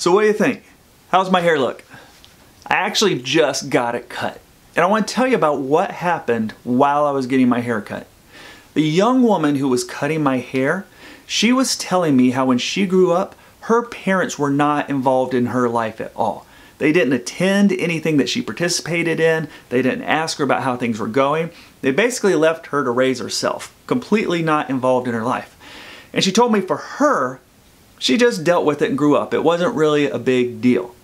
So what do you think? How's my hair look? I actually just got it cut. And I want to tell you about what happened while I was getting my hair cut. The young woman who was cutting my hair, she was telling me how when she grew up, her parents were not involved in her life at all. They didn't attend anything that she participated in. They didn't ask her about how things were going. They basically left her to raise herself, completely not involved in her life. And she told me for her, she just dealt with it and grew up. It wasn't really a big deal.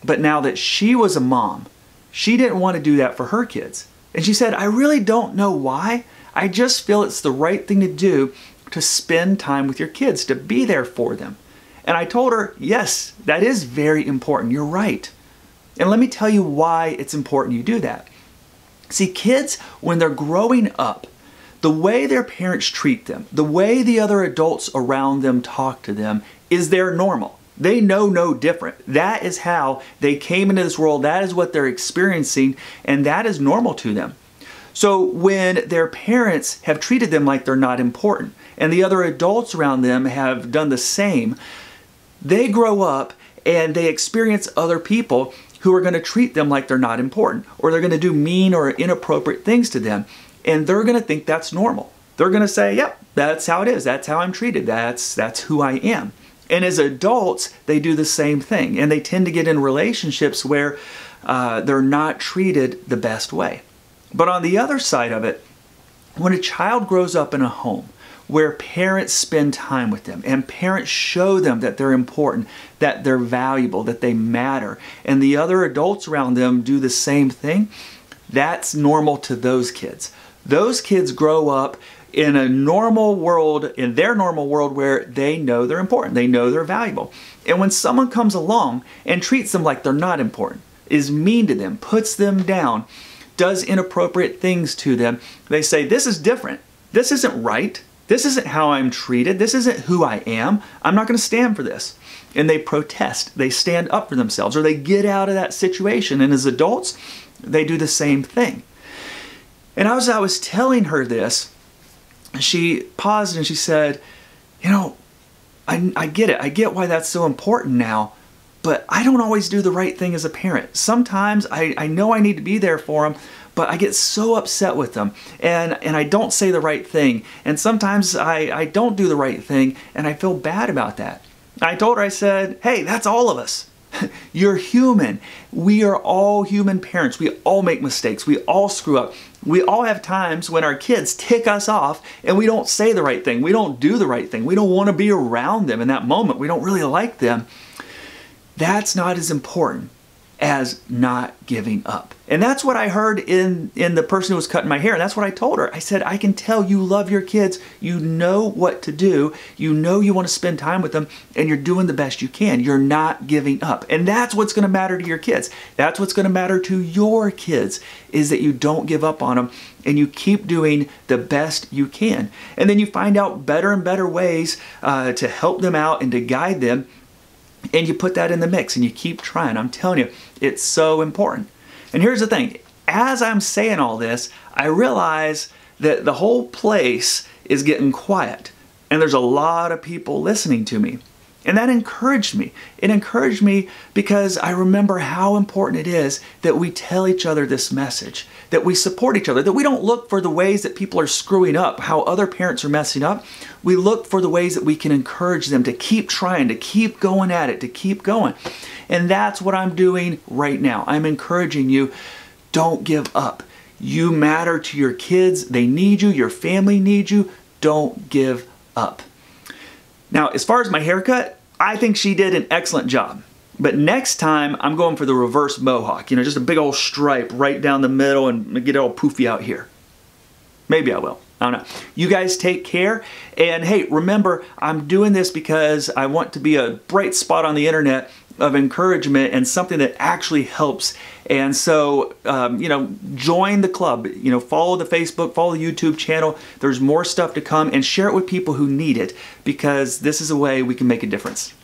But now that she was a mom, she didn't want to do that for her kids. And she said, I really don't know why. I just feel it's the right thing to do to spend time with your kids, to be there for them. And I told her, yes, that is very important. You're right. And let me tell you why it's important you do that. See, kids, when they're growing up, the way their parents treat them, the way the other adults around them talk to them is their normal. They know no different. That is how they came into this world. That is what they're experiencing, and that is normal to them. So when their parents have treated them like they're not important, and the other adults around them have done the same, they grow up and they experience other people who are going to treat them like they're not important, or they're going to do mean or inappropriate things to them, and they're going to think that's normal. They're going to say, yep, that's how it is. That's how I'm treated. That's who I am. And as adults, they do the same thing, and they tend to get in relationships where they're not treated the best way. But on the other side of it, when a child grows up in a home where parents spend time with them and parents show them that they're important, that they're valuable, that they matter, and the other adults around them do the same thing, that's normal to those kids. Those kids grow up in a normal world, in their normal world, where they know they're important, they know they're valuable. And when someone comes along and treats them like they're not important, is mean to them, puts them down, does inappropriate things to them, they say, this is different. This isn't right. This isn't how I'm treated. This isn't who I am. I'm not going to stand for this. And they protest. They stand up for themselves, or they get out of that situation. And as adults, they do the same thing. And as I was telling her this, she paused and she said, you know, I get it. I get why that's so important now, but I don't always do the right thing as a parent. Sometimes I know I need to be there for them, but I get so upset with them, and I don't say the right thing. And sometimes I don't do the right thing, and I feel bad about that. I told her, I said, hey, that's all of us. You're human. We are all human parents. We all make mistakes. We all screw up. We all have times when our kids tick us off and we don't say the right thing. We don't do the right thing. We don't want to be around them in that moment. We don't really like them. That's not as important as not giving up. And that's what I heard in the person who was cutting my hair. And that's what I told her. I said, I can tell you love your kids. You know what to do. You know you want to spend time with them, and you're doing the best you can. You're not giving up. And that's what's going to matter to your kids. That's what's going to matter to your kids, is that you don't give up on them and you keep doing the best you can. And then you find out better and better ways to help them out and to guide them. And you put that in the mix and you keep trying. I'm telling you, it's so important. And here's the thing. As I'm saying all this, I realize that the whole place is getting quiet. And there's a lot of people listening to me. And that encouraged me. It encouraged me because I remember how important it is that we tell each other this message, that we support each other, that we don't look for the ways that people are screwing up, how other parents are messing up. We look for the ways that we can encourage them to keep trying, to keep going at it, to keep going. And that's what I'm doing right now. I'm encouraging you, don't give up. You matter to your kids. They need you. Your family needs you. Don't give up. Now, as far as my haircut, I think she did an excellent job. But next time, I'm going for the reverse mohawk. You know, just a big old stripe right down the middle and get it all poofy out here. Maybe I will. I don't know. You guys take care. And hey, remember, I'm doing this because I want to be a bright spot on the internet of encouragement and something that actually helps. And so, you know, join the club. You know, follow the Facebook, follow the YouTube channel. There's more stuff to come, and share it with people who need it, because this is a way we can make a difference.